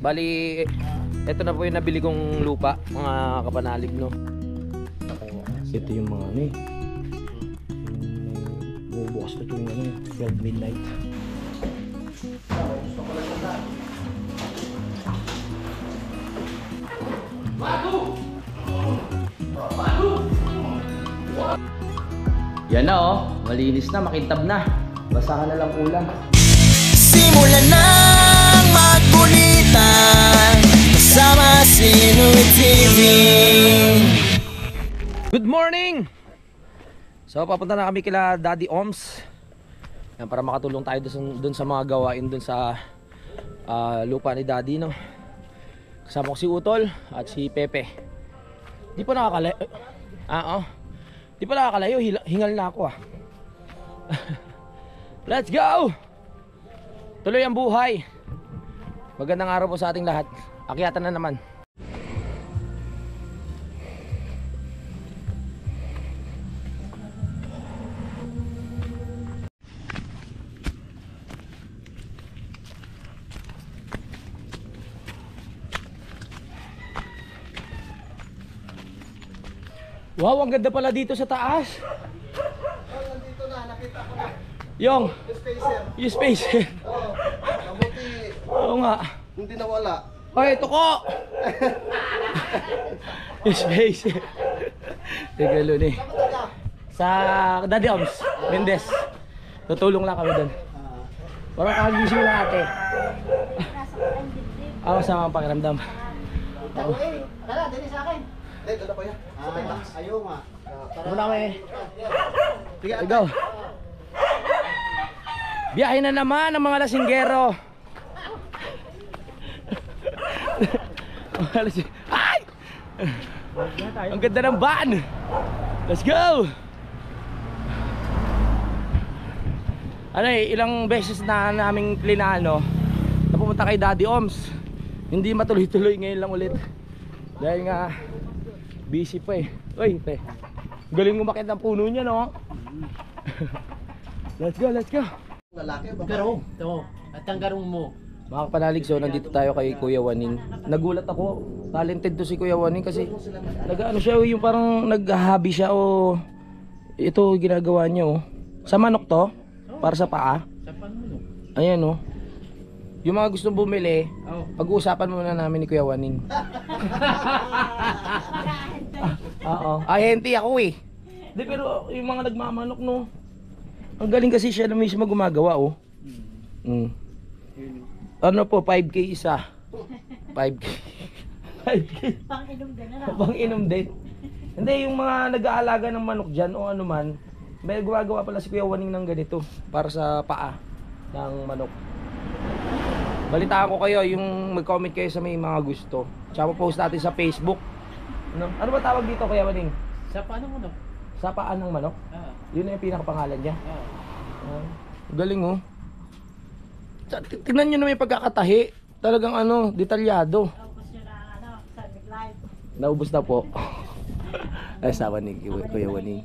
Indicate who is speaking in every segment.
Speaker 1: Bali, ito na po yung nabili kong lupa, mga kapanalig, no? Ito yung mga ano eh. Bubukas na ito yung ano, 12 midnight. Yan na oh, malinis na, makintab na. Basahan na lang ulam.
Speaker 2: Simulan nang magkulitan kasama si Inuit TV.
Speaker 1: Good morning! So papunta na kami kila Daddy Oms. Yan, para makatulong tayo dun sa mga gawain dun sa lupa ni Daddy, no? Kasama ko si Utol at si Pepe. Di pa nakakalayo. Di pa nakakalayo, hingal na ako Let's go! Tuloy ang buhay. Magandang araw po sa ating lahat. Akyatan na naman. Wow, ang ganda pala dito sa taas.
Speaker 3: Nandito na, nakita ko na.
Speaker 1: Yung
Speaker 3: Spacer.
Speaker 1: yung spacer.
Speaker 3: Oo. Mabuti,
Speaker 1: Oo nga.
Speaker 3: hindi nawala.
Speaker 1: Hoy, tuko! Yung spacer. Tigalo ni. Sa Daddy Oms, Mendez. Tutulong lang kami doon. Parang kagising lang ate. Ako sama ang pakiramdam.
Speaker 4: Tara, dali sa akin.
Speaker 3: Dala pa yan.
Speaker 4: Ayaw nga.
Speaker 1: Muna kami. Go. Biyahe na naman ang mga lasinggero. Ay! Ang ganda ng van. Let's go. Ano eh, ilang beses na naming plinano na pumunta kay Daddy Oms. Hindi matuloy-tuloy, ngayon lang ulit. Dahil nga busy pa eh. Uy, te. Galing umakit ng puno niya, no? Let's go, let's go.
Speaker 3: Lalaki ba?
Speaker 4: Garong. Ito. At ang garong mo.
Speaker 1: Mga kapanalig, so nandito tayo kay Kuya Waning. Nagulat ako, talented to si Kuya Waning kasi nag-ano siya, yung parang nag-hobby siya o ito ginagawa niya oh. Sa manok to? Para sa paa?
Speaker 4: Sa panulong.
Speaker 1: Ayan oh. Yung mga gustong bumili,
Speaker 4: Oh.
Speaker 1: pag-uusapan muna namin ni Kuya Waning. Oo. Ahente ako eh. Di, pero yung mga nagmamanok no. Ang galing kasi siya na mismo gumagawa oh. Ano po, 5K isa. 5K. 5K.
Speaker 5: Pang-inom din na.
Speaker 1: Pang-inom din. Hindi, yung mga nag-aalaga ng manok dyan o ano man, may gumagawa pala si Kuya Waning ng ganito para sa paa ng manok. Balitaan ko kayo, yung mag-comment kayo sa may mga gusto. Tsaka post natin sa Facebook. Ano ba tawag dito, Kuya Waning?
Speaker 4: Sa paano mo no?
Speaker 1: Sa paa ng manok? Yun na yung pinakapangalan niya. Galing oh. Tingnan nyo naman yung pagkakatahi. Talagang ano, detalyado.
Speaker 5: Tapos yun na, Sunday Live.
Speaker 1: Naubos na po. Ay, sawa ni Kuya Waning.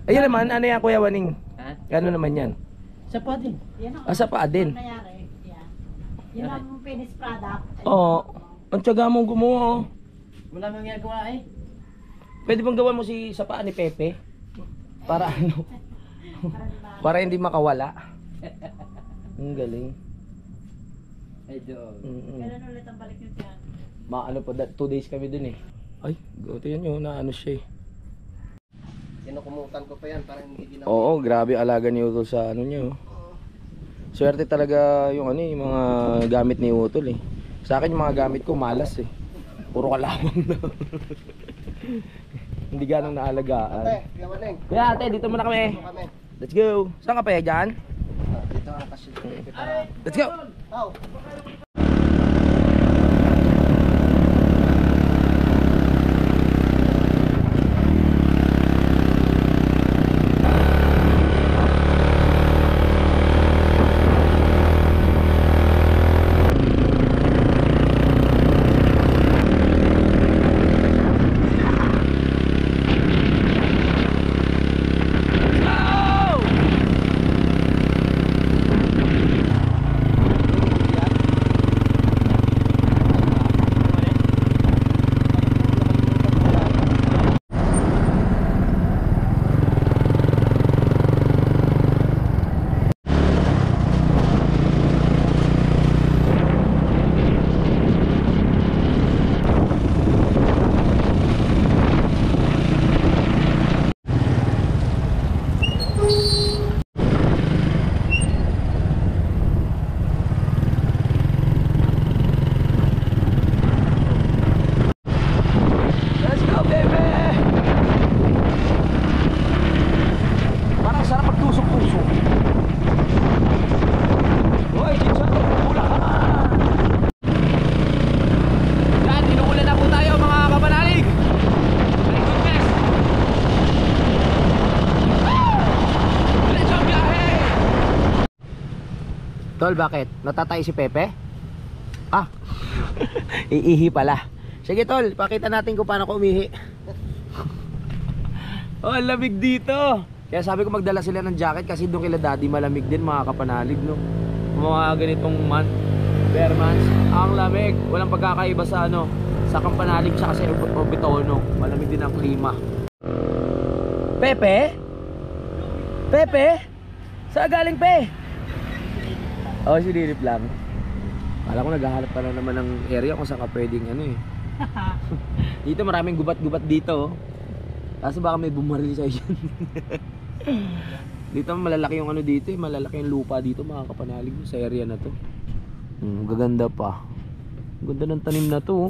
Speaker 1: Ayun naman, ano yan Kuya Waning?
Speaker 4: Ha?
Speaker 1: Ano naman yan?
Speaker 4: Sa pa din.
Speaker 1: Sa paa din.
Speaker 5: Nangyari. Yun ang finished product.
Speaker 1: Oo. Ang tiyaga mong gumawa oh.
Speaker 4: Wala nang ginagawa eh.
Speaker 1: Pwede bang gawan mo sa paa ni Pepe? Para ano? Para hindi makawala. Ang galing.
Speaker 4: Ay doon.
Speaker 5: Kailan ulit ang balik nyo dyan?
Speaker 1: Ano po, 2 days kami dun eh. Ay, goto yan yun, na ano siya eh.
Speaker 3: Kinukumutan ko pa yan para hindi ginawa.
Speaker 1: Oo, grabe alaga ni Utol sa ano niya oh. Swerte talaga yung ano yung mga gamit ni Utol eh. Sa akin yung mga gamit ko malas eh. Puro kalawang na. Hindi ganong naalagaan.
Speaker 3: Ate, Kuya Waning.
Speaker 1: Kaya ate, dito muna kami.
Speaker 3: Dito kami.
Speaker 1: Let's go. Saan ka pa dyan?
Speaker 3: Dito ang kasi.
Speaker 1: Let's go.
Speaker 3: Oh.
Speaker 1: Tol, bakit? Natatay si Pepe? Ah, iihi pala. Sige tol, pakita natin kung paano ko umihi. Oh, ang lamig dito. Kaya sabi ko magdala sila ng jacket kasi doon kila daddy malamig din, mga kapanalig, no? Mga ganitong month, bare months, ang lamig. Walang pagkakaiba sa ano, sa Kampanalig tsaka sa Bitono. Malamig din ang klima. Pepe? Pepe? Saan galing, Pe? Oh, sinilip lang. Kala ko naghahanap pa na naman ng area kung saan ka pwedeng ano eh. Dito maraming gubat-gubat dito. Kasi baka may bumaril sa dyan. Dito malalaki yung ano dito eh. Malalaki yung lupa dito, mga kapanalig sa area na to. Gaganda pa. Ganda ng tanim na to.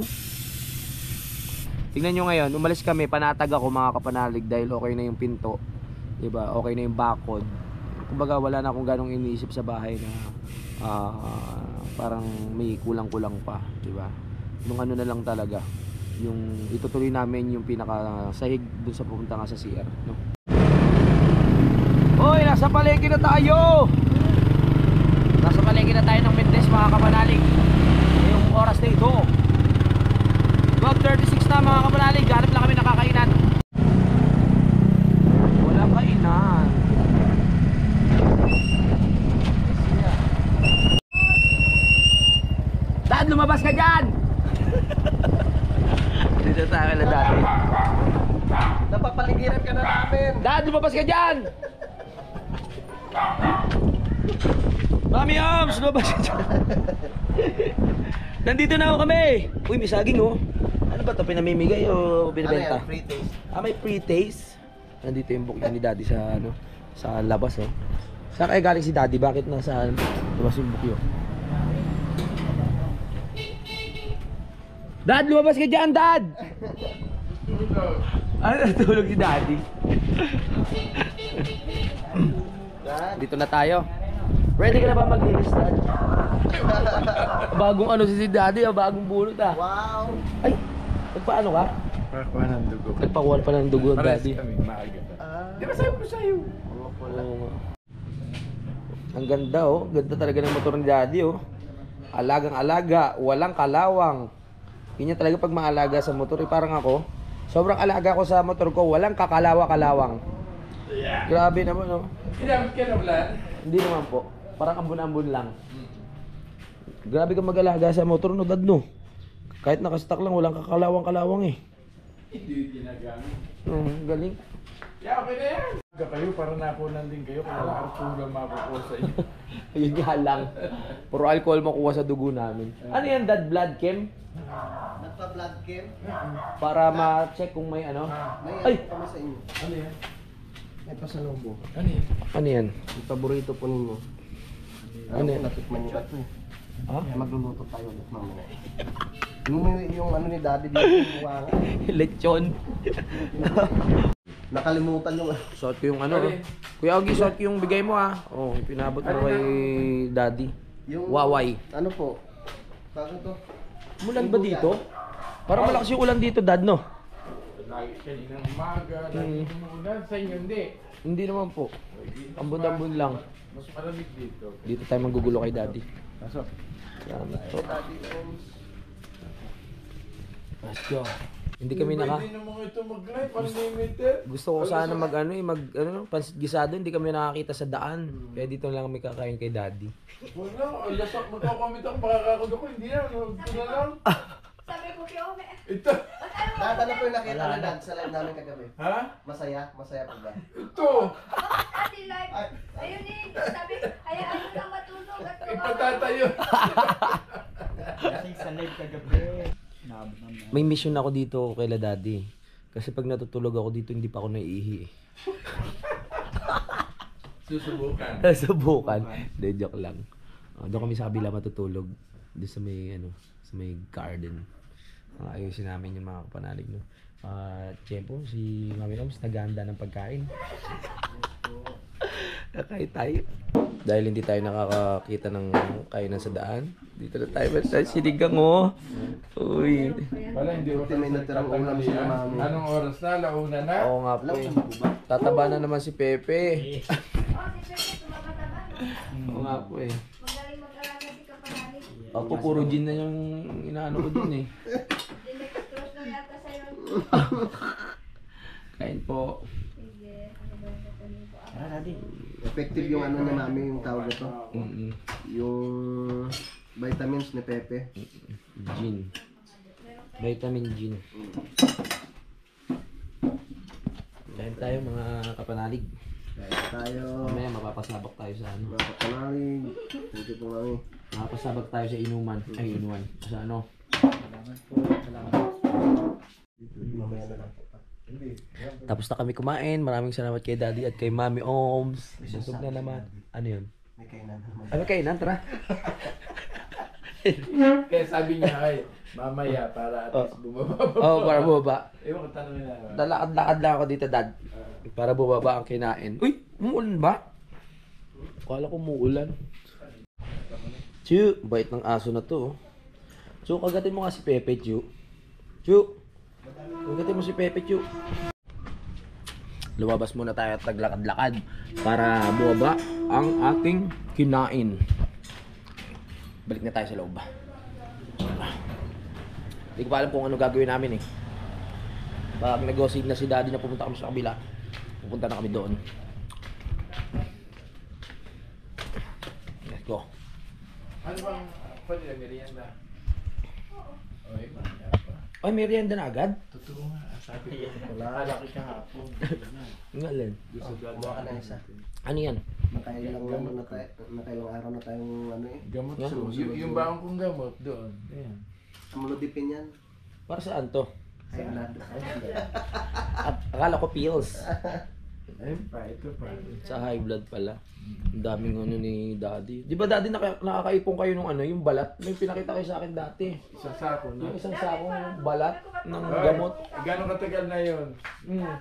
Speaker 1: Tingnan nyo ngayon, umalis kami, panatag ako mga kapanalig dahil okay na yung pinto. Diba? Okay na yung bakod. Kumbaga wala na akong ganong iniisip sa bahay na parang may kulang-kulang pa, diba? Nung ano na lang talaga, yung itutuloy namin yung pinaka sahig dun sa pupunta nga sa CR, no? Hoy, nasa palengke na tayo! Nasa palengke na tayo ng Mendes, mga kapanalig. Yung oras na ito 12:36 na, mga kapanalig. Hanap lang kami nakakainan. Walang kainan. Dad, lumabas ka dyan! Dito tayo na dati.
Speaker 3: Napapaligiran ka na namin.
Speaker 1: Dad, lumabas ka dyan! Mami Oms, lumabas ka dyan! Nandito na ako kami! Uy, may saging oh. Ano ba ito? Pinamimigay o binibenta?
Speaker 3: Ano yan? Free taste.
Speaker 1: Ah, may pre-taste. Nandito yung book ni Daddy sa ano, sa labas oh. Saan kaya galing si Daddy? Bakit nasa labas yung book yun? Dad, lumabas ka dyan, Dad! Ano natulog si Daddy? Dito na tayo. Ready ka na ba maglinis, Dad? Bagong ano si Daddy, bagong bulot ah.
Speaker 3: Wow.
Speaker 1: Ay, nagpaano ka?
Speaker 6: Pakakuha ng dugo.
Speaker 1: Nagpakuha pa ng dugo,
Speaker 6: Pares
Speaker 1: Daddy.
Speaker 6: kami, maaga. Di ba sabi ko sa'yo?
Speaker 1: Oo. Ang ganda oh, ganda talaga ng motor ni Daddy oh. Alagang-alaga, walang kalawang. Yun yung talaga pag maalaga sa motor, eh, parang ako. Sobrang alaga ko sa motor ko, walang kakalawa-kalawang. Grabe naman oh.
Speaker 6: Ginamit ka na ulan?
Speaker 1: Hindi naman po, parang ambon-ambon lang. Grabe ka mag-alaga sa motor no, Dad no. Kahit nakastock lang, walang kakalawang-kalawang eh.
Speaker 6: Hindi ginagamit.
Speaker 1: Galing.
Speaker 6: Yeah, okay na yan. Kayo, para napunan din kayo, kung wala Arturo makukuha sa inyo.
Speaker 1: Ayun nga lang. Puro alcohol makuha sa dugo namin. Ano yan, Dad? Blood chem?
Speaker 3: Nagpa-blood chem.
Speaker 1: Para ma-check kung may ano?
Speaker 3: May
Speaker 1: Ay!
Speaker 3: ano kami sa inyo.
Speaker 6: Ano yan?
Speaker 3: May pasalubong.
Speaker 6: Ano yan?
Speaker 1: Ano yan?
Speaker 3: Yung paborito po ninyo.
Speaker 1: Ano yan?
Speaker 3: Natikman nyo ito eh.
Speaker 1: Ha?
Speaker 3: Magluluto tayo ulit mamaya. Yung ano ni Daddy dito, yung buwanga.
Speaker 1: Lechon.
Speaker 3: Nakalimutan yung
Speaker 1: Short ko yung ano. Kuya Ogie, short ko yung bigay mo ah. Oh, pinabot mo kay Daddy.
Speaker 3: yung
Speaker 1: Waway.
Speaker 3: ano po? Bakit to?
Speaker 1: Mulan ba dito? Parang malakas yung ulan dito, Dad, no?
Speaker 6: Lagi kaninang umaga, lagi umuulan. Sa inyo hindi.
Speaker 1: Hindi naman po. Ambon-ambon lang.
Speaker 6: Mas malamig dito.
Speaker 1: Dito tayo manggugulo kay Daddy.
Speaker 6: Pasok.
Speaker 1: Salamat po.
Speaker 3: Daddy Oms.
Speaker 1: Let's go. Hindi kami naka...
Speaker 6: Pwede naman ito mag-live, unlimited.
Speaker 1: Gusto ko sana mag ano eh, mag ano, pansit gisado, hindi kami nakakita sa daan. Kaya dito lang kami kakain kay Daddy.
Speaker 6: Wala, lasak magkakamit ako, makakakod ako, hindi na, ito na lang.
Speaker 5: Sabi ko kay Ome.
Speaker 6: Ito.
Speaker 3: Dad, ano po yung nakita ni Dad sa live namin kagabi?
Speaker 6: Ha?
Speaker 3: Masaya? Masaya po ba?
Speaker 6: Ito.
Speaker 5: Ate live. Ayun eh. Sabi, hayaan mo lang matulog at
Speaker 6: Ipatatayo.
Speaker 1: May mission ako dito kay Daddy. Kasi pag natutulog ako dito, hindi pa ako naiihi eh.
Speaker 6: Susubukan.
Speaker 1: Subukan. Hindi, joke lang. Doon kami sa kabila matutulog. Doon sa may, ano, sa may garden. Ayusin namin yung mga kapanalig, no? Tiyempo, si Mami Oms, naghahanda ng pagkain. Kakain tayo. Dahil hindi tayo nakakakita ng kainan sa daan. Dito na tayo. Basta sinigang, oh. Uy.
Speaker 6: Wala, hindi ko
Speaker 3: May natirang ulam sila, mami.
Speaker 6: Anong oras na? Launa na?
Speaker 1: Oo nga po eh. Tataba na naman si Pepe. Oo nga po eh.
Speaker 5: magaling
Speaker 1: Ako, puro gin na yung inaano ko dun eh.
Speaker 5: Hindi nag-cross na yata sa'yo.
Speaker 1: Kain po.
Speaker 5: Sige, ano ba yung kukunin ko?
Speaker 4: Tara, Daddy.
Speaker 3: Effective yung ano na namin, yung tawag ito.
Speaker 1: Mm-mm.
Speaker 3: Yung vitamins ni Pepe.
Speaker 1: Gin. Vitamin gin. Kain tayo mga kapanalig.
Speaker 3: Kaya tayo.
Speaker 1: Mamaya mapapasabak tayo sa ano.
Speaker 3: Mga kapanalig. Thank you po mami.
Speaker 1: Mapapasabak tayo sa inuman. Ay, inuman. Sa ano?
Speaker 4: Salamat po. Salamat.
Speaker 3: Mamaya na lang.
Speaker 1: Tapos na kami kumain. Maraming salamat kay Daddy at kay Mami Oms. Busog na naman. Ano yun?
Speaker 3: May kainan naman.
Speaker 1: Ano kainan? Tara.
Speaker 6: Kaya sabi niya ay, mamaya para at least bumaba.
Speaker 1: Oh, para bumaba.
Speaker 6: Ewan ko tanongin na.
Speaker 1: Lalakad-lakad lang ako dito, Dad. Para bumaba ang kinain. Uy, umuulan ba? Akala ko umuulan. Chu, bait ng aso na to. Chu, kagatin mo nga si Pepe, Chu. Chu, kagatin mo si Pepe, Chu. Lumabas muna tayo at naglakad-lakad para bumaba ang ating kinain. Balik na tayo sa loob. Hindi ko pa alam kung ano gagawin namin eh. Pag nag-gossip na si Daddy na pumunta kami sa kabila, pupunta na kami doon. Let's go.
Speaker 6: Ano bang pwede na merienda? Oy, mamaya pa.
Speaker 1: Ay, merienda na agad?
Speaker 6: Totoo nga, sabi ko. Wala, laki kahapon.
Speaker 1: Ang alin.
Speaker 6: Gusto
Speaker 3: Kumuha ka na isa.
Speaker 1: Ano yan?
Speaker 3: Nakailang ano na tayo. Nakailang araw na tayong ano eh.
Speaker 6: Gamot
Speaker 1: Yeah.
Speaker 6: so. Yung baong kong gamot doon. Ayan.
Speaker 3: Amlodipine yan.
Speaker 1: Para saan to?
Speaker 3: Sa anado.
Speaker 1: Akala ko pills.
Speaker 6: Ayun pa, ito pa.
Speaker 1: Sa high blood pala. Ang daming ano ni Daddy. Di ba Daddy nakakaipon kayo nung ano, yung balat? May pinakita kayo sa akin dati.
Speaker 6: Isang sako na.
Speaker 1: Yung isang sakong balat ng gamot.
Speaker 6: Gano'ng katagal na yun?
Speaker 1: Hmm.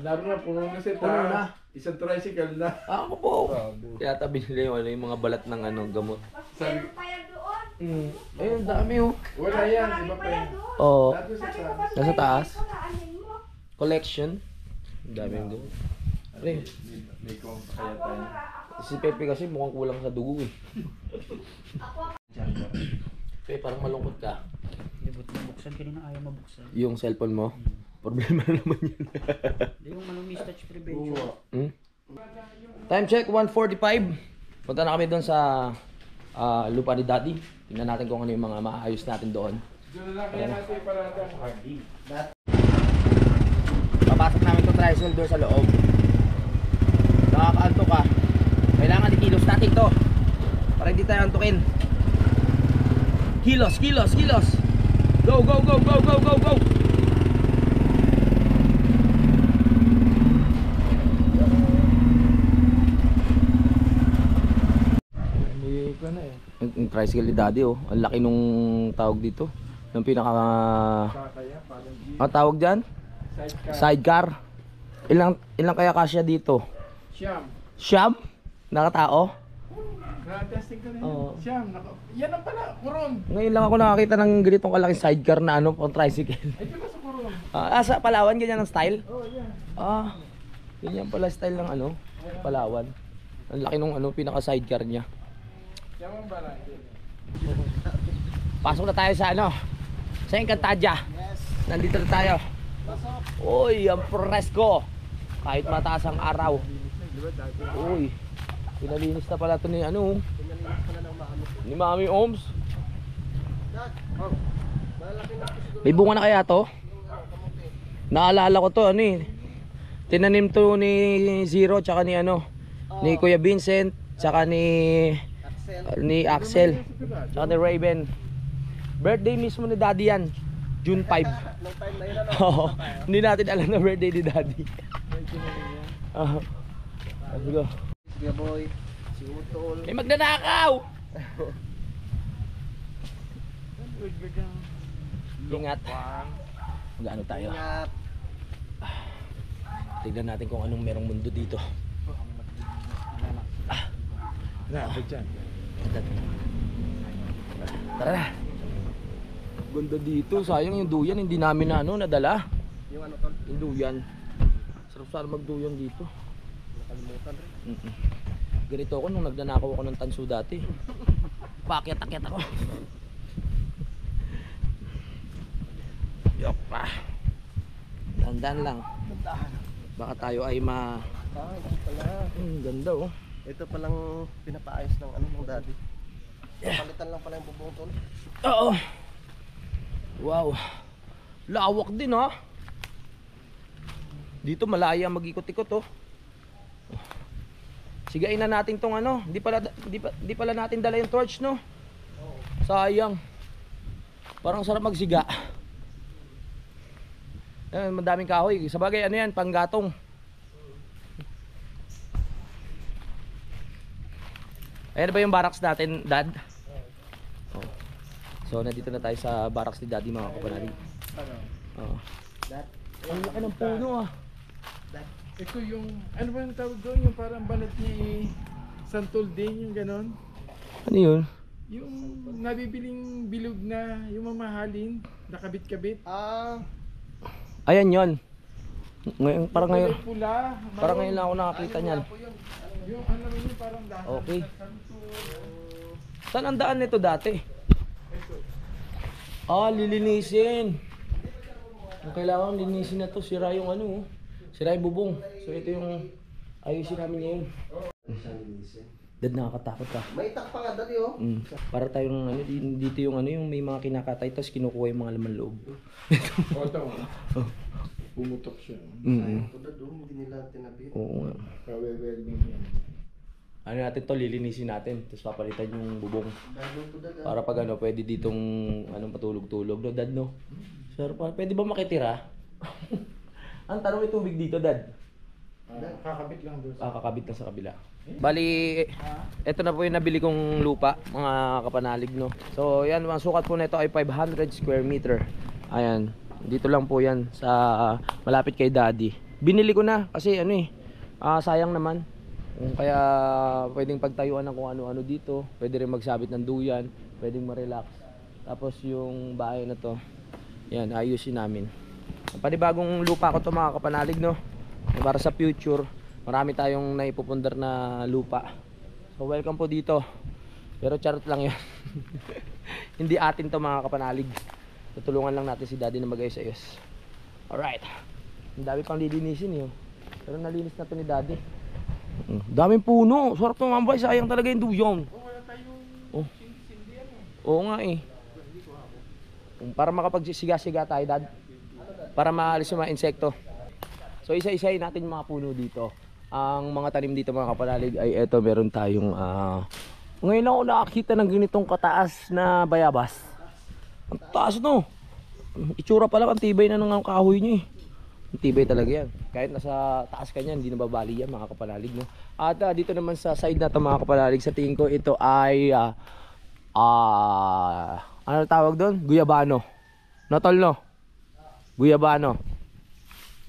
Speaker 6: Naroon na, puno na siya.
Speaker 1: Puno na.
Speaker 6: Isang tricycle na.
Speaker 1: Ako po. Kaya tabi nila yung, ano, yung mga balat ng ano, gamot.
Speaker 6: Sabi,
Speaker 5: Pa yan doon.
Speaker 1: Ayun, dami oh.
Speaker 6: wala yan, iba pa yan.
Speaker 1: Oo.
Speaker 6: Sabi sa
Speaker 5: Sabi ko
Speaker 6: taas.
Speaker 5: kasi
Speaker 1: Nasa taas?
Speaker 5: ito na anin mo.
Speaker 1: Collection. Ang dami yung gamot. Pre,
Speaker 6: May kong kaya tayo.
Speaker 1: si Pepe kasi mukhang kulang sa dugo eh. Pepe, parang malungkot ka.
Speaker 4: Buksan kanina, ayaw mabuksan.
Speaker 1: Yung cellphone mo, problema na naman yun.
Speaker 4: Hindi yung malumis touch prevention.
Speaker 1: Hmm? Time check, 1:45. Punta na kami doon sa lupa ni Daddy. Tingnan natin kung ano yung mga maayos natin doon.
Speaker 6: Doon na lang kaya natin yung paradang hagi.
Speaker 1: Papasok namin itong tricycle doon sa loob. Nakakaanto ka. Kailangan ikilos natin to para hindi tayo antukin. Kilos, kilos, kilos. Go, go, go, go, go, go, go.
Speaker 6: May iba na eh.
Speaker 1: Yung tricycle ni Daddy oh. Ang laki nung tawag dito. Yung pinaka
Speaker 6: Kakaya, parang G.
Speaker 1: tawag diyan?
Speaker 6: Sidecar.
Speaker 1: Sidecar. Ilang kaya kasya dito?
Speaker 6: Siyam.
Speaker 1: Siyam? Nakatao?
Speaker 6: Na-testing ko na yun.
Speaker 1: Oo.
Speaker 6: Siyam. Yan ang pala, kurong.
Speaker 1: Ngayon lang ako nakakita ng ganitong kalaking sidecar na ano, pang tricycle.
Speaker 6: Ay, di ba sa kurong?
Speaker 1: Sa Palawan, ganyan ang style?
Speaker 6: Oh, yan.
Speaker 1: Ganyan pala style ng ano, Palawan. Ang laki nung ano, pinaka sidecar niya.
Speaker 6: Yan ang pala.
Speaker 1: Pasok na tayo sa ano, sa Encantadia. Nandito na tayo. Uy, ang presko. Kahit mataas ang araw. Uy, pinalinis na pala ito ni ano, ni Mami Oms. May bunga na kaya to? Naalala ko to, ano eh. Tinanim to ni Zero, tsaka ni ano, ni Kuya Vincent, tsaka ni Axel, tsaka ni Raven. Birthday mismo ni Daddy yan, June 5. Oo, hindi natin alam na birthday ni Daddy. Let's go.
Speaker 3: Sige boy. Si Utol.
Speaker 1: May magnanakaw! Ingat. Mag-ano tayo?
Speaker 3: Ingat.
Speaker 1: Tignan natin kung anong merong mundo dito.
Speaker 6: Grabe dyan.
Speaker 1: Tara na. Ganda dito. Sayang yung duyan. Hindi namin na ano, nadala.
Speaker 3: Yung ano tol?
Speaker 1: Yung duyan. Sarap sana magduyan dito.
Speaker 3: Nakalimutan rin.
Speaker 1: Ganito ako nung nagnanakaw ako ng tanso dati. Paakyat-akyat ako. Yok pa. Dandan lang. Baka tayo ay
Speaker 3: Ah, ito pala.
Speaker 1: ganda oh.
Speaker 3: Ito palang pinapaayos ng ano ng daddy. Palitan lang pala yung bubong tol.
Speaker 1: Oo. Wow. Lawak din ha. Dito malaya mag-ikot-ikot oh. Sigain na natin tong ano. Di pala natin dala yung torch no. Sayang. Parang sarap magsiga. Madaming kahoy. Sabagay ano yan, panggatong. Ayan ba yung barracks natin, Dad? Oh. So, nandito na tayo sa barracks ni Daddy, mga kapanalig. Oh. Ang laki ng puno ah.
Speaker 6: Ito yung, ano ba yung tawag doon? Yung parang balat niya santol din, yung ganon.
Speaker 1: Ano yun?
Speaker 6: Yung nabibiling bilog na, yung mamahalin, nakabit-kabit.
Speaker 3: Ah,
Speaker 1: Ayan yon. Ngayon, parang ngayon,
Speaker 6: Kulay pula,
Speaker 1: parang ngayon lang ako nakakita niyan.
Speaker 6: yung ano rin yung parang dahon.
Speaker 1: Okay. Saan ang daan nito dati? Ah, lilinisin. Ang kailangan linisin na to, sira yung ano, oh. Sira yung bubong. So ito yung ayusin namin ngayon. Dad, nakakatakot ka.
Speaker 3: may itak pa nga daddy oh.
Speaker 1: Para tayong ano, dito yung ano, yung may mga kinakatay tapos kinukuha yung mga laman loob.
Speaker 6: O, ito. Pumutok siya.
Speaker 3: Ito dad oh, hindi nila tinabi.
Speaker 1: Oo nga.
Speaker 6: Kawe-welding yan.
Speaker 1: Ano natin to, lilinisin natin. Tapos papalitan yung bubong.
Speaker 3: Bago to dad ah.
Speaker 1: Para pag ano, pwede ditong anong patulog-tulog. No, Dad, no? Sir, pwede ba makitira? Ang tanong may tubig dito, Dad.
Speaker 6: Kakabit lang doon.
Speaker 1: Kakabit na sa kabila. Bali, ito na po yung nabili kong lupa, mga kapanalig, no? So, yan, ang sukat po nito ay 500 square meter. Ayan, dito lang po yan sa malapit kay Daddy. Binili ko na kasi ano sayang naman. Kaya pwedeng pagtayuan ng kung ano-ano dito. Pwede rin magsabit ng duyan, pwedeng ma-relax. Tapos yung bahay na to, yan, ayusin namin. Panibagong lupa ko to, mga kapanalig, no? Para sa future, marami tayong naipupundar na lupa. So welcome po dito. Pero charot lang yun. Hindi atin to, mga kapanalig. Tutulungan lang natin si Daddy na mag-ayos-ayos. Alright. Ang dami pang lilinisin yun. Pero nalinis na to ni Daddy. Daming puno. Sarap tumambay. Sayang talaga yung duyon.
Speaker 6: Wala tayong sindi ano.
Speaker 1: Oo nga eh. Para makapagsiga-siga tayo, Dad. Para maalis yung mga insekto. So isa-isahin natin yung mga puno dito. Ang mga tanim dito, mga kapanalig, ay eto, meron tayong ngayon lang ako nakakita ng ganitong kataas na bayabas. Ang taas no. Itsura pa lang, ang tibay na ng kahoy niya eh. Ang tibay talaga yan. Kahit nasa taas ka niyan, hindi nababali yan, mga kapanalig, no? At dito naman sa side na ito, mga kapanalig, sa tingin ko ito ay ano tawag doon? Guyabano. Natol, no? Guyabano.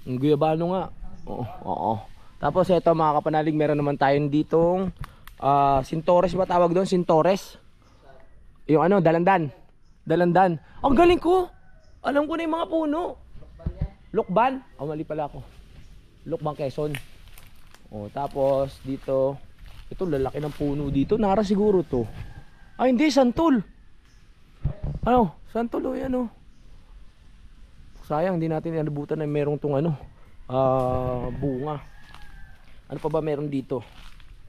Speaker 1: Guyabano nga. Oo. Tapos ito, mga kapanalig, meron naman tayong ditong Sintores ba tawag doon? Sintores. Yung ano, dalandan. Dalandan. Ang galing ko. Alam ko na yung mga puno. Lukban. Mali pala ako. Lukban, Quezon. Tapos dito, ito lalaki ng puno dito. Nara siguro to. Ay hindi, santol. Ano? Santol o yan o. Sayang, hindi natin inabutan na merong tong ano, bunga. Ano pa ba meron dito?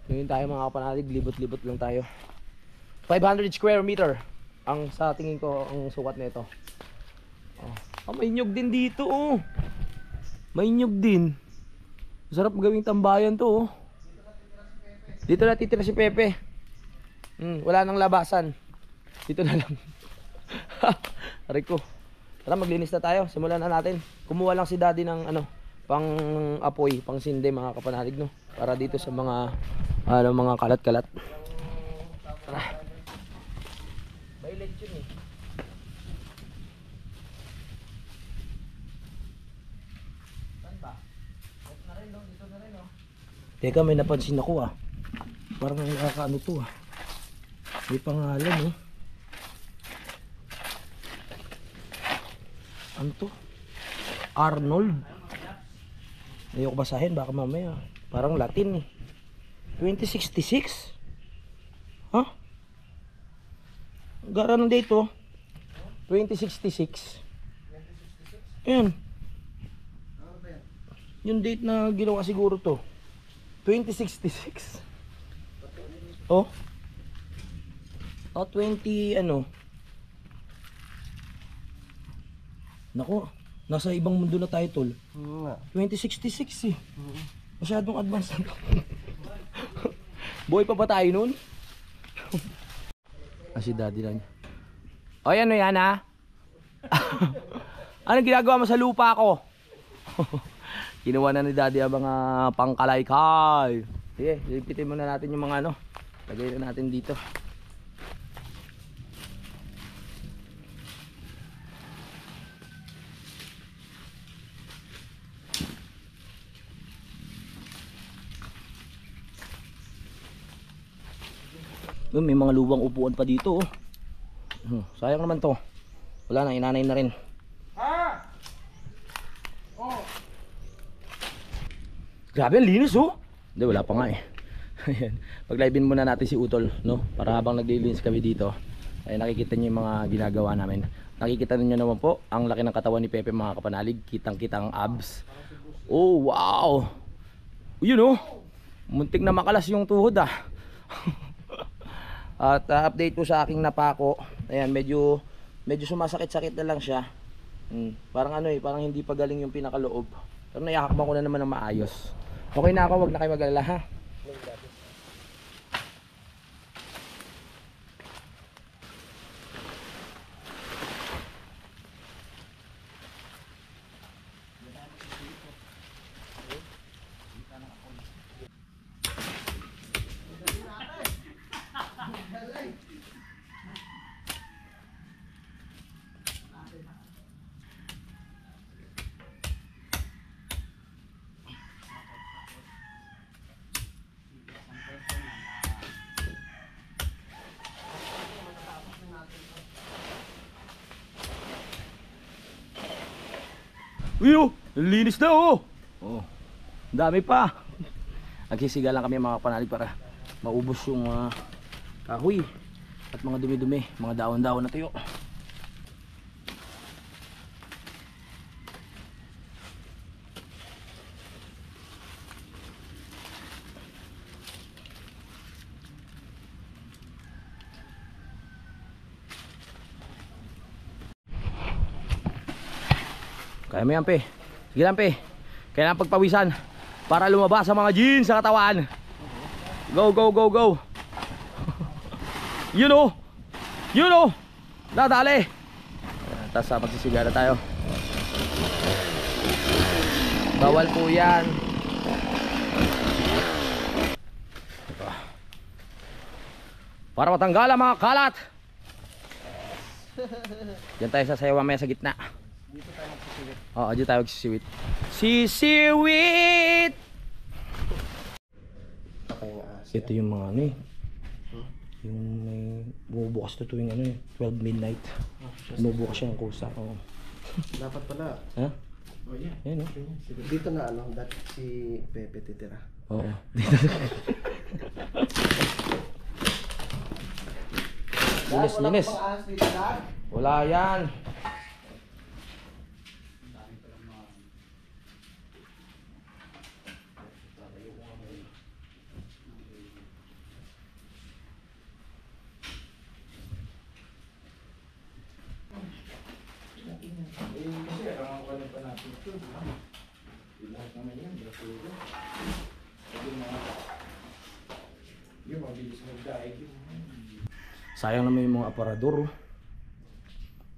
Speaker 1: Ngayon tayo, mga kapanalig, libot-libot lang tayo. 500 square meter ang sa tingin ko ang sukat nito. May nyug din dito oh. May nyug din. Sarap gawing tambayan to oh. Dito na titira si Pepe. Wala nang labasan. Dito na lang. Aray ko. Tara, maglinis na tayo. Simulan na natin. Kumuha lang si Daddy ng ano, pang apoy, pang sinde, mga kapanalig, no? Para dito sa mga mga kalat-kalat. Tara. Violet yun eh. Saan ba? Dito na rin, no? Dito na rin, no? Teka, may napansin ako ah. Parang nakakaano to ah. May pangalan, oh. Ano to? Arnold. Ayoko basahin, baka mamaya. Parang Latin eh. 2066? Huh? Gara ng date oh. 2066. Ayan. Yung date na ginawa siguro to. 2066. Oh. Oh, 20 ano. Nako, nasa ibang mundo na tayo tol. 2066 eh. Masyadong advanced na. Buhay pa ba tayo nun? Si daddy lang. O ano yan ha? Anong ginagawa mo sa lupa ko? Kinuha na ni daddy ang mga pangkalaykay. Sige, lipitin muna natin yung mga ano. Lagay na natin dito. May mga luwang upuan pa dito oh. Sayang naman to. Wala na, inanay na rin. Grabe ang linis oh. Hindi, wala pa nga eh. Ayan. Pag-livein muna natin si Utol, no? Para habang naglilinis kami dito, ay nakikita niyo yung mga ginagawa namin. Nakikita niyo naman po ang laki ng katawan ni Pepe mga kapanalig. Kitang-kitang abs. Oh wow. Yun oh. Muntik na makalas yung tuhod ah. At update ko sa aking napako. Ayan, medyo sumasakit-sakit na lang siya. Parang ano eh, parang hindi pa galing yung pinakaloob. Pero nayakakban ko na naman ng maayos. Okay na ako, wag na kayo mag-alala ha. Uy oh, linis na oh. Oh, dami pa. Nagsisiga lang kami mga panalig para maubos yung kahoy at mga dumi-dumi, mga daon-daon na tuyo. Kaya mo yan pe. Sige lang pe. Kailangan pagpawisan para lumabas ang mga jeans sa katawan. Go go go go. You know. You know. Dadali. Tapos magsisigara tayo. Bawal po yan. Para matanggal ang mga kalat. Diyan tayo sasayaw mamaya sa gitna.
Speaker 3: Dito tayo magsisiwit.
Speaker 1: Oo, dito tayo magsisiwit. Sisiwit! Ito yung mga ano eh. Yung may bumubukas to tuwing ano eh, 12 midnight. Bumubukas siya ng kusa. Oo.
Speaker 3: Dapat pala.
Speaker 1: Ha?
Speaker 3: Oh yeah.
Speaker 1: Yan oh.
Speaker 3: Dito na ano, dati si Pepe titira.
Speaker 1: Oo. Dito. Linis, linis. Wala yan. Sayang naman yung mga aparador.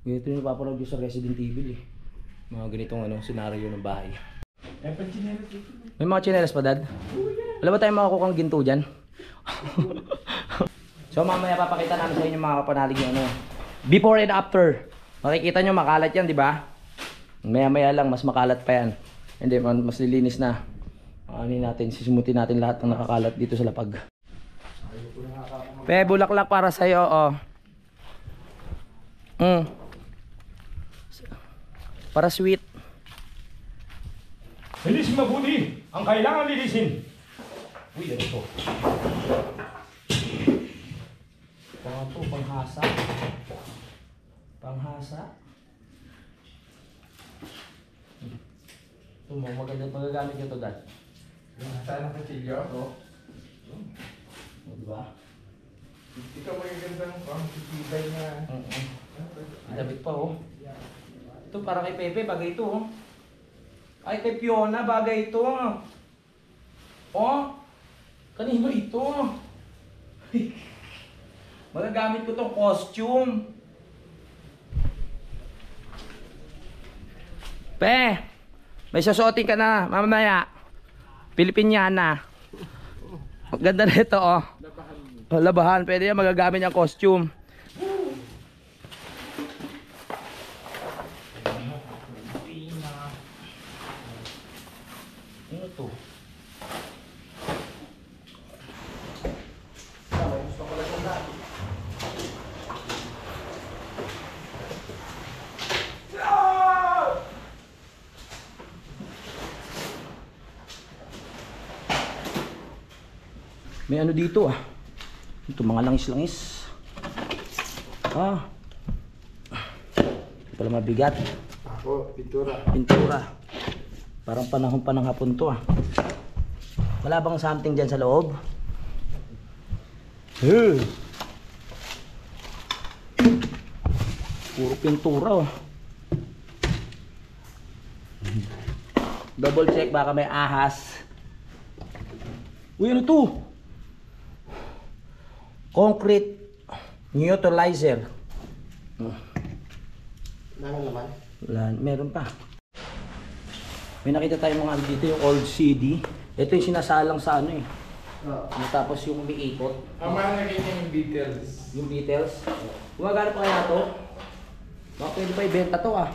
Speaker 1: Ganito yung napapanood ko sa Resident Evil eh. Mga ganitong ano, senaryo ng bahay. May mga chinelas pa dad? Wala ba tayong makakukang ginto dyan? So mamaya papakita namin sa inyo mga kapanalig yung ano. Before and after. Makikita nyo makalat yan, di ba? Maya lang, mas makalat pa yan. Hindi, mas lilinis na. Ano natin, sisimutin natin lahat ng nakakalat dito sa lapag. Pe, bulaklak para sa'yo, oh. Para sweet.
Speaker 7: Linisin mabuti ang kailangan linisin. Uy, ano to?
Speaker 1: Panghasa. Panghasa. Ito mo, magagamit nyo ito, Dad.
Speaker 6: Saan ang kutsilyo?
Speaker 1: Ito. O, diba?
Speaker 6: Ikaw magagandang pang-sisibay na.
Speaker 1: Ang damit pa, oh. Ito, para kay Pepe, bagay ito, oh. Ay, kay Fiona, bagay ito. Oh, kanino ito? Magagamit ko tong costume. Pe, may susuotin ka na mamaya. Pilipiniana. Ang ganda na ito, oh. Oh, labahan, pwede yan magagamit yung costume. Ano to? May ano dito ah. Ito mga langis-langis. Ah. Pala mabigat.
Speaker 6: Ako, pintura.
Speaker 1: Pintura. Parang panahon pa ng hapon to ah. Wala bang something dyan sa loob? Puro pintura oh. Double check baka may ahas. Uy, ano to? Concrete neutralizer.
Speaker 3: Naman.
Speaker 1: Wala, meron pa. May nakita tayong mga dito, yung old CD. Ito yung sinasalang sa ano eh. Tapos yung umiikot.
Speaker 6: Ang mahal niya yung Beatles.
Speaker 1: Yung Beatles. Gumagana pa kaya to? Baka pwede pa ibenta to ah.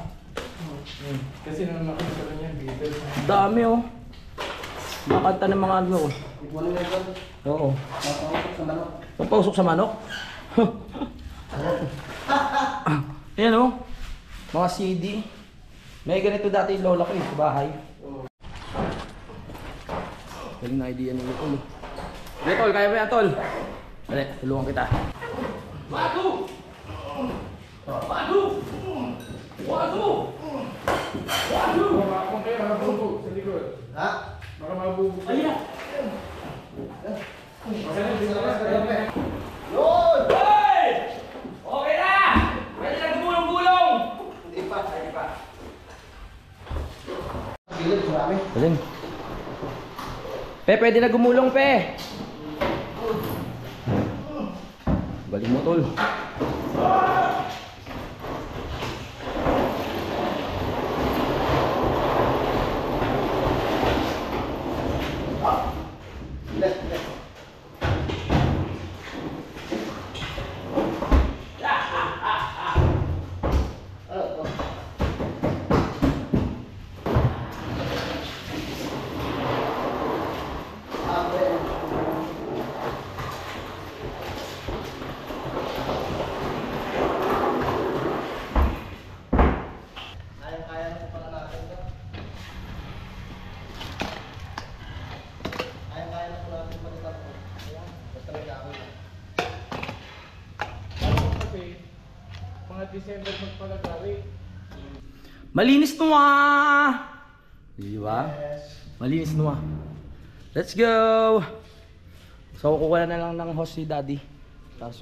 Speaker 6: Kasi nung nakita ko niya Beatles.
Speaker 1: Dami oh. Makanta ng mga ano.
Speaker 3: Ikuha na ito.
Speaker 1: Oo.
Speaker 3: Papawak sa manok.
Speaker 1: Papausok sa manok? Ayan oh. Mga CD. May ganito dati yung lola ko eh, sa bahay. Galing na idea ng Tol. Sige Tol, kaya mo yan Tol. Dali, tulungan kita. Wado! Wado! Wado! Wado!
Speaker 6: Kung kayo makabubo sa likod.
Speaker 3: Ha?
Speaker 6: Baka mabubo.
Speaker 1: Ayan!
Speaker 3: Yun!
Speaker 1: Hoy! Okay na! Pwede na gumulong-gulong!
Speaker 3: Hindi pa. Bilid, marami.
Speaker 1: Galing. Pe, pwede na gumulong, Pe. Galing mo, Tol.
Speaker 3: Kaya na pala natin ito. Kaya na pala natin pala ito. Ayan, basta may gawin lang.
Speaker 6: Kasi, mga December magpalagari.
Speaker 1: Malinis no ah! Di ba? Malinis no ah. Let's go! So kukuha na lang ng hose si Daddy. Tapos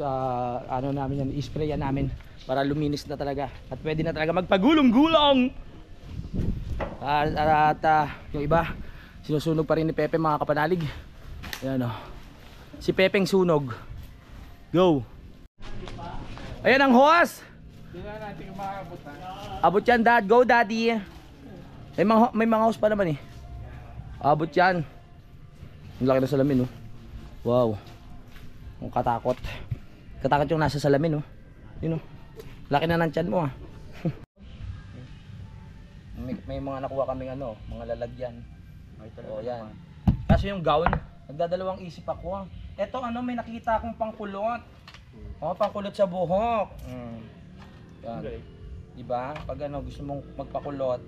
Speaker 1: ano namin yan, i-spray yan namin para luminis na talaga. At pwede na talaga magpagulong-gulong! At yung iba, sinusunog pa rin ni Pepe mga kapanalig. Ayan o. Si Pepeng sunog. Go! Ayan ang hose!
Speaker 6: Hindi na natin makakabot ha.
Speaker 1: Abot yan Dad, go Daddy. May mga hose pa naman eh. Abot yan. Ang laki ng salamin oh. Wow. Ang katakot. Katakot yung nasa salamin oh. Yun oh. Laki na ng tiyan mo ah. may mga nakuha kaming ano, mga lalagyan. Oh yan. Kasi yung gown, nagdadalawang isip ako ah. Eto ano, may nakita akong pangkulot. Oh, pangkulot sa buhok. Yan. Diba? Pag ano, gusto mong magpakulot,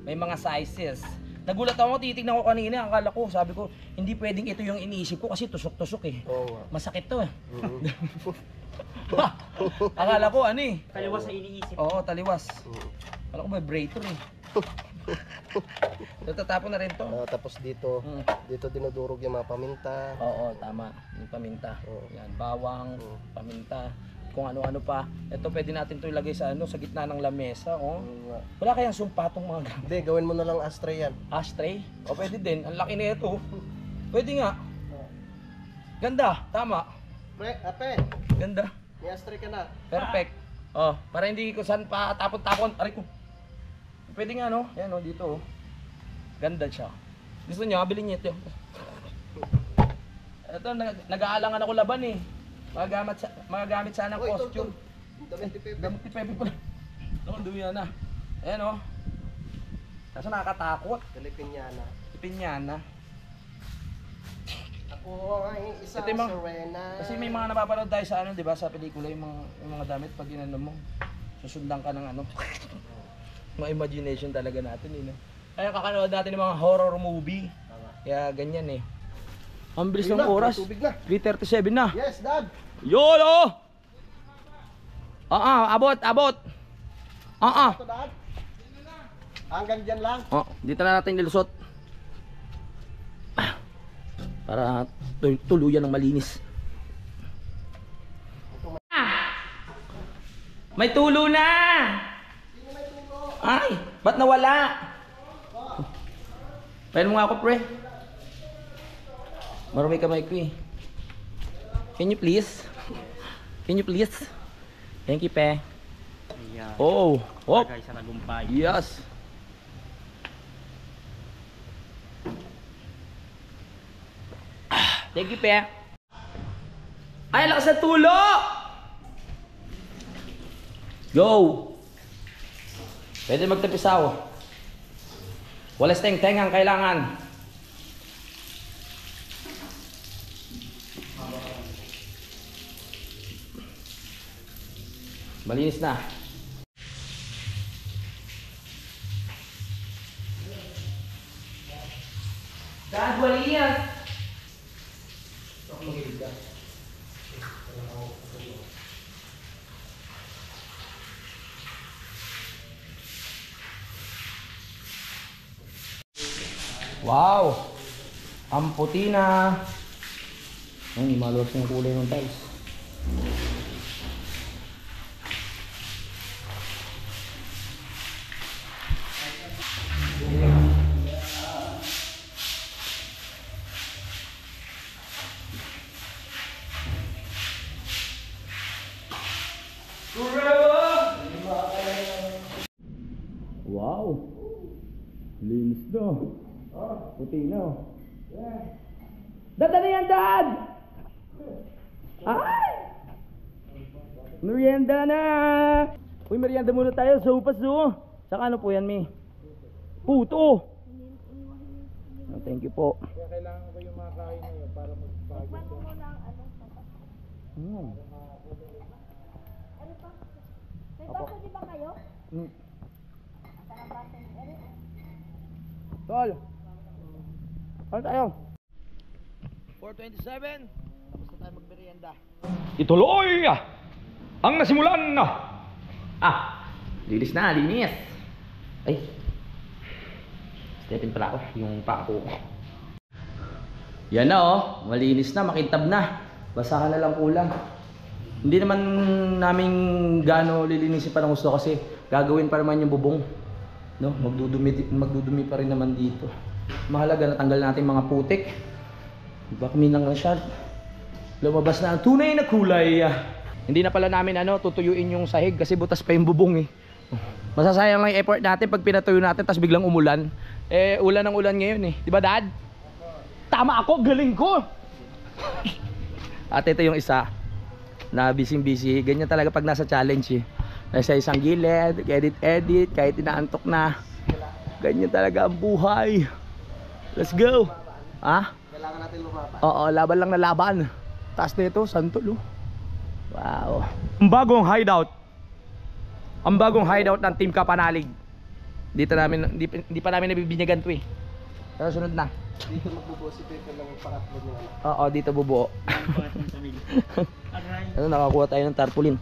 Speaker 1: may mga sizes. Nagulat ako, titignan ko kanina, akala ko, sabi ko, hindi pwedeng ito yung iniisip ko kasi tusok-tusok eh.
Speaker 3: Oo.
Speaker 1: Masakit to eh. Akala ko ano eh.
Speaker 4: Kaliwas sa iniisip.
Speaker 1: Oo, taliwas. Akala ko vibrator eh. Tatapon na rin to.
Speaker 3: Tapos dito,
Speaker 1: Mm.
Speaker 3: dito dinudurog yung mga paminta.
Speaker 1: Oo, tama. Yung paminta.
Speaker 3: Oo.
Speaker 1: Yan, bawang,
Speaker 3: Oo.
Speaker 1: paminta, kung ano-ano pa. Ito pwede natin to ilagay sa ano, sa gitna ng lamesa, oh.
Speaker 3: Mm,
Speaker 1: Wala kayang sumpa tong mga gamit.
Speaker 3: Hindi, gawin mo na lang ashtray yan.
Speaker 1: Ashtray? O pwede din. Ang laki na ito. Pwede nga. Ganda, tama.
Speaker 3: Pre, ape,
Speaker 1: Ganda.
Speaker 3: may ashtray ka na.
Speaker 1: Perfect. Oh, para hindi ko saan pa tapon-tapon. Aray ko. Pwede nga no? Yan oh, dito oh. Ganda siya. Gusto niyo, bilhin niyo ito. Ito, nag-aalangan ako laban eh. Magagamit sana ng
Speaker 3: Uy,
Speaker 1: costume.
Speaker 3: Damit ni Pepe.
Speaker 1: Damit ni Pepe pala. Naku, duyan na. Ayan oh. Kaso nakakatakot.
Speaker 3: Pilipin niya na.
Speaker 1: Ipin niya na.
Speaker 3: Ako ay isang
Speaker 1: Ito yung mga-
Speaker 3: Serena.
Speaker 1: Kasi may mga napapanood tayo sa ano, 'di ba, sa pelikula yung mga damit pag inano mo, susundan ka ng ano. Mga imagination talaga natin eh, no? Kaya kakanood natin ng mga horror movie. Kaya ganyan eh. Ang bilis
Speaker 3: Tubig
Speaker 1: ng
Speaker 3: na,
Speaker 1: oras.
Speaker 3: tubig na.
Speaker 1: 3:37 na.
Speaker 3: Yes, Dad.
Speaker 1: YOLO! Abot.
Speaker 3: Ito, Dad. Hanggang dyan lang.
Speaker 1: Oh, dito na natin nilusot. Para tuluyan ng malinis. May tulo na! Ay, ba't nawala? Pwede mo nga ako, pre. Marami kamay ko eh. Can you please? Can you please? Thank you, pe.
Speaker 4: Ayan.
Speaker 1: Oh, oh.
Speaker 4: Guys, sa tagumpay.
Speaker 1: Yes. Thank you, pe. Ay, lakas na tulo! Go! Pwede magtapisaw. Walas teng-teng ang kailangan. Malinis na. Dad, wali yan. Wow! Ang puti na. Ay, maluwas yung kulay ng tiles. Wow! Linis na. Puti na. Dad, ano yan, Dad? Ay! Merienda na! Uy, merienda muna tayo sa upas do. Saka ano po yan, Mi? Puto! Oh, thank you po.
Speaker 6: Kaya kailangan ko yung mga kain na yun para magpagod.
Speaker 1: Hmm.
Speaker 5: May baso di ba kayo?
Speaker 1: Mm.
Speaker 5: Parang baso.
Speaker 1: Tol! Ano tayo? 4:27. Tapos na tayo magmerienda.
Speaker 7: Ituloy ang nasimulan na.
Speaker 1: Linis na, linis. Ay. Stepin pala ako, yung paa ko. Yan na oh, malinis na, makintab na. Basahan na lang kulang. Hindi naman namin gaano lilinisin pa ng gusto kasi gagawin pa naman yung bubong. No, magdudumi pa rin naman dito. Mahalaga na tanggal natin mga putik. Diba kuminang na siya. Lumabas na ang tunay na kulay. Hindi na pala namin tutuyuin yung sahig kasi butas pa yung bubong eh. Masasayang lang yung effort natin pag pinatuyo natin tapos biglang umulan. Eh, ulan ng ulan ngayon eh. Di ba, Dad? Tama ako, galing ko! At ito yung isa na busy. Ganyan talaga pag nasa challenge eh. Nasa isang gilid, edit, kahit inaantok na. Ganyan talaga ang buhay. Let's go! Ha?
Speaker 3: Kailangan natin lumaban.
Speaker 1: Oo, laban lang na laban. Taas na ito, santol oh. Wow.
Speaker 7: Ang bagong hideout.
Speaker 1: Ang bagong hideout ng Team Kapanalig. Dito namin, hindi pa namin nabibinyagan to eh. Pero sunod na.
Speaker 3: Dito magbubuo si Pepe lang yung pangatlo niya anak.
Speaker 1: Oo, dito bubuo.
Speaker 4: Aray.
Speaker 1: Ano, nakakuha tayo ng tarpaulin.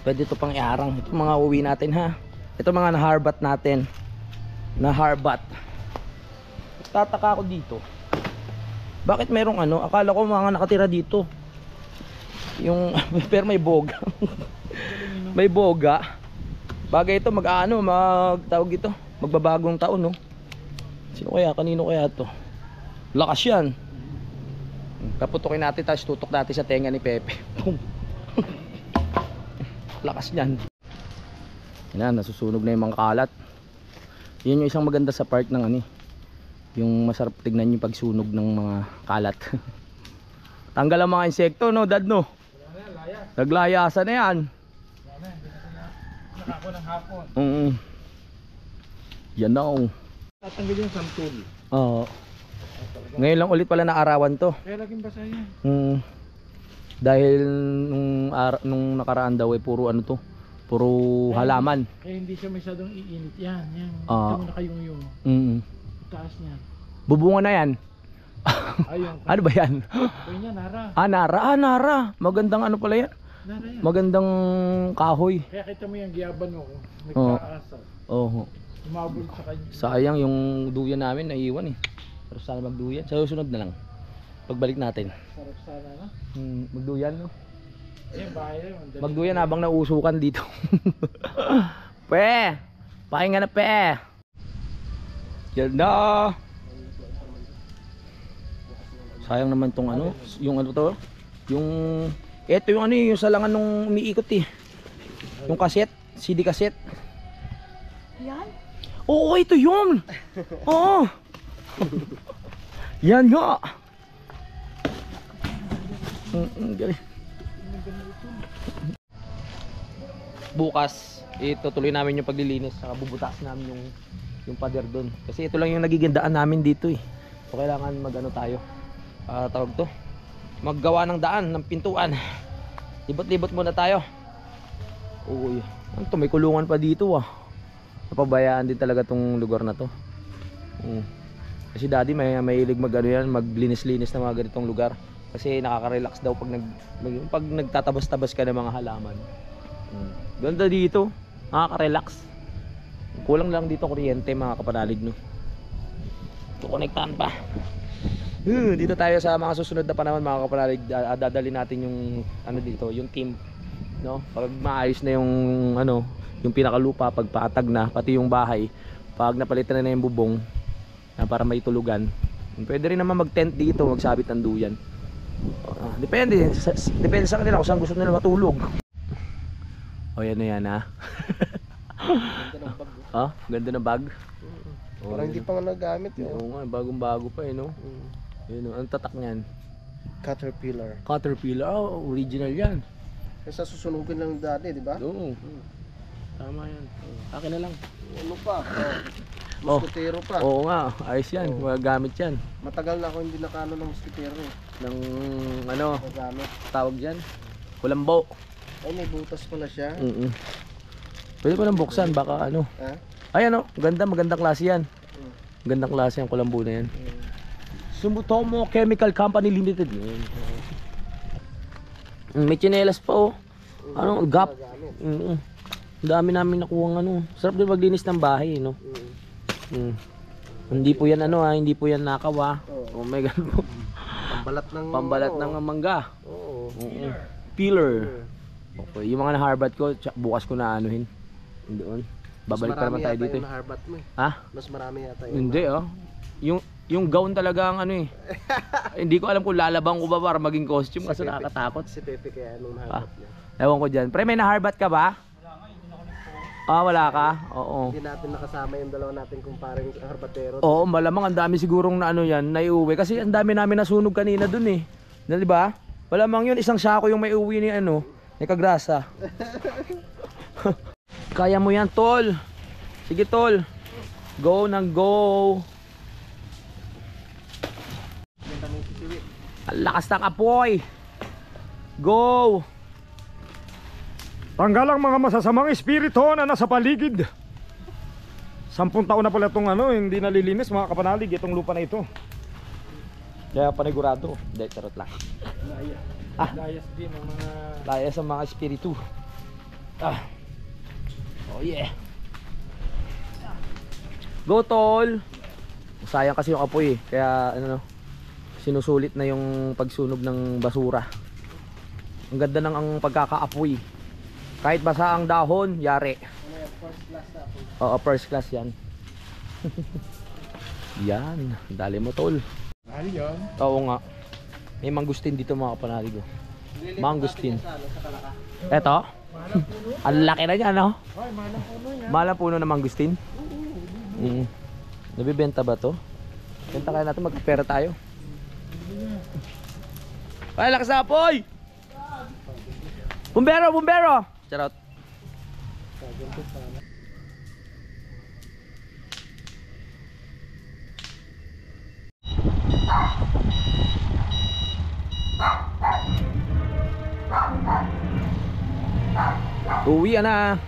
Speaker 1: Pwede ito pang iharang. Ito mga uwi natin ha. Ito mga naharbat natin. Naharbat. Tataka ako dito. Bakit merong ano? Akala ko mga nakatira dito. Yung pero may boga. May boga. Bagay ito magtawag ito. Magbabagong taon, no. Sino kaya? Kanino kaya to? Lakas yan. Kaputukin natin tapos tutok natin sa tenga ni Pepe. Boom. Lakas niyan. Yan, nasusunog na yung mga kalat. Yan yung isang maganda sa park ng ano, yung masarap tignan yung pagsunog ng mga kalat. Tanggal ang mga insekto, no, dad, no? Naglayasan na yan.
Speaker 6: Nakako ng hapon.
Speaker 1: Yan na, oh.
Speaker 6: Tatanggal yung santol.
Speaker 1: Oo. Ngayon lang ulit pala naarawan to.
Speaker 6: Kaya laging basa yan.
Speaker 1: Dahil nung nakaraan daw puro ano to, puro halaman.
Speaker 6: Kaya hindi siya masyadong iinit yan. Yan.
Speaker 1: Ah.
Speaker 6: Ito mo na kayong yung taas niya.
Speaker 1: Bubunga na yan.
Speaker 6: Ayun.
Speaker 1: Ano ba yan?
Speaker 6: Kaya niya, nara.
Speaker 1: Nara. Magandang ano pala yan.
Speaker 6: Nara yan.
Speaker 1: Magandang kahoy.
Speaker 6: Kaya kita mo yung giyaban mo.
Speaker 1: Oo.
Speaker 6: Nagkaasap.
Speaker 1: Oo.
Speaker 6: Umabol sa kanya.
Speaker 1: Sayang yung duyan namin naiiwan eh. Pero sana magduyan. Sa susunod na lang. Pagbalik natin.
Speaker 6: Sarap sana, no?
Speaker 1: Magduyan, no?
Speaker 6: Eh, bahay yun.
Speaker 1: Magduyan habang nauusukan dito. Pe! Pahinga na, pe! Yan na! Sayang naman tong ano, yung ano to, yung eto yung ano yung salangan nung umiikot eh. Yung cassette, CD cassette.
Speaker 5: Yan?
Speaker 1: Oo, ito yun. Oo. Yan nga. Galing. Bukas itutuloy namin yung paglilinis, saka bubutas namin yung pader doon. Kasi ito lang yung nagigindaan namin dito eh. So kailangan magano tayo. Tawag to, maggawa ng daan, ng pintuan. Libot-libot muna tayo. Uy, ano to, may kulungan pa dito ah. Napabayaan din talaga tong lugar na to. Kasi daddy mahilig magano yan, maglinis-linis ng mga ganitong lugar. Kasi nakaka-relax daw pag nagtatabas-tabas ka ng mga halaman. Ganda dito, nakaka-relax. Kulang lang dito kuryente mga kapanalig, no. Kukonektahan pa. Dito tayo sa mga susunod na panahon mga kapanalig, dadali natin yung ano dito, yung team, no? Pag maayos na yung ano, yung pinakalupa, pagpatag na pati yung bahay, pag napalitan na yung bubong para may tulugan, pwede rin naman mag-tent dito, magsabit ng duyan. Depende sa kanila kung saan gusto nila matulog. O yan na yan ha.
Speaker 3: Ganda ng bag.
Speaker 1: Ganda ng bag.
Speaker 3: Parang hindi pa nga nagamit yun.
Speaker 1: Oo nga, bagong bago pa eh, no? Yun, ang tatak niyan.
Speaker 3: Caterpillar.
Speaker 1: Caterpillar, original yan.
Speaker 3: Kasi susunugin lang ng dati, di ba?
Speaker 1: Oo. Tama yan. Akin na lang.
Speaker 3: Ano pa? Muskotero pa.
Speaker 1: Oo nga, ayos yan. Magagamit yan.
Speaker 3: Matagal na ako hindi nakano ng muskotero eh.
Speaker 1: Ng ano,
Speaker 3: Nagamit.
Speaker 1: tawag dyan? Kulambo.
Speaker 3: Ay, may butas pala siya.
Speaker 1: Pwede ko lang buksan, baka ano.
Speaker 3: Ha?
Speaker 1: Ay ano, magandang klase yan. Magandang klase yung kulambo na yan. Sumitomo Chemical Company Limited. May tsinelas pa oh. Ano, gap. Ang dami namin nakuha ng ano. Sarap din maglinis ng bahay, no? Hindi po yan ano hindi po yan nakaw ah. Oh my god po. Pambalat ng mangga.
Speaker 3: Oo.
Speaker 1: Peeler. Okay, yung mga na-harbat ko, bukas ko na anuhin. Doon. Babalik pa naman tayo dito.
Speaker 3: Mas marami yata yung na-harbat mo eh.
Speaker 1: Ha?
Speaker 3: Mas marami yata yung
Speaker 1: Hindi oh. Yung gown talaga ang ano eh. Hindi ko alam kung lalabang ko ba para maging costume kasi nakakatakot.
Speaker 3: Si Pepe kaya nung na-harbat niya.
Speaker 1: Ewan ko dyan. Pre, may na-harbat ka ba? Wala ka? Oo.
Speaker 3: Hindi natin nakasama yung dalawa natin kumparing harbatero.
Speaker 1: Oo, malamang ang dami sigurong na ano yan, naiuwi. Kasi ang dami namin nasunog kanina dun eh. Di ba? Malamang yun, isang sako yung may uwi ni ano, ni Kagrasa. Kaya mo yan, tol. Sige, tol. Go nang go. Ang lakas ng apoy. Go.
Speaker 7: Tanggal ang mga masasamang espiritu na nasa paligid. 10 taon na pala itong ano, hindi nalilinis mga kapanalig, itong lupa na ito. Kaya panigurado. Hindi, charot lang.
Speaker 6: Layas din ang mga...
Speaker 7: Laya sa mga espiritu.
Speaker 1: Oh yeah. Go tol. Sayang kasi yung apoy kaya ano, sinusulit na yung pagsunog ng basura. Ang ganda ng ang pagkakaapoy. Kahit basa ang dahon, yari. Oo, first class yan. Yan, dali mo tol.
Speaker 6: Ayun.
Speaker 1: Oo nga. May mangustin dito mga kapanalig. Mangustin. Eto. Ang laki na niya, no?
Speaker 6: Ay, malang puno yan.
Speaker 1: Malang puno na mangustin. Nabibenta ba to? Benta kaya natin, magpapera tayo. Ay, lakas na apoy! Bumbero, bumbero! Charot. Uwi na.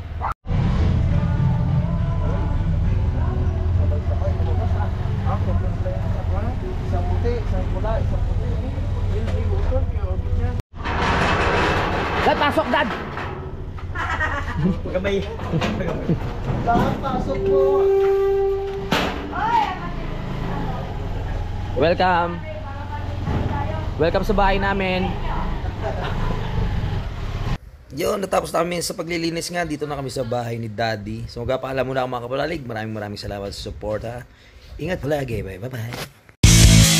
Speaker 3: Isang puti, isang pula, isang puti.
Speaker 1: Dad, pasok dad!
Speaker 4: Pagkamay.
Speaker 3: Lahat pasok po.
Speaker 1: Welcome. Welcome sa bahay namin. Yun, natapos namin sa paglilinis nga. Dito na kami sa bahay ni Daddy. So magpapaalam muna ako mga kapalalig. Maraming salamat sa support ha. Ingat palagi. Bye-bye.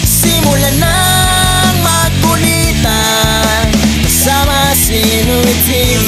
Speaker 2: Simulan ng magkulitan kasama si Louie TV.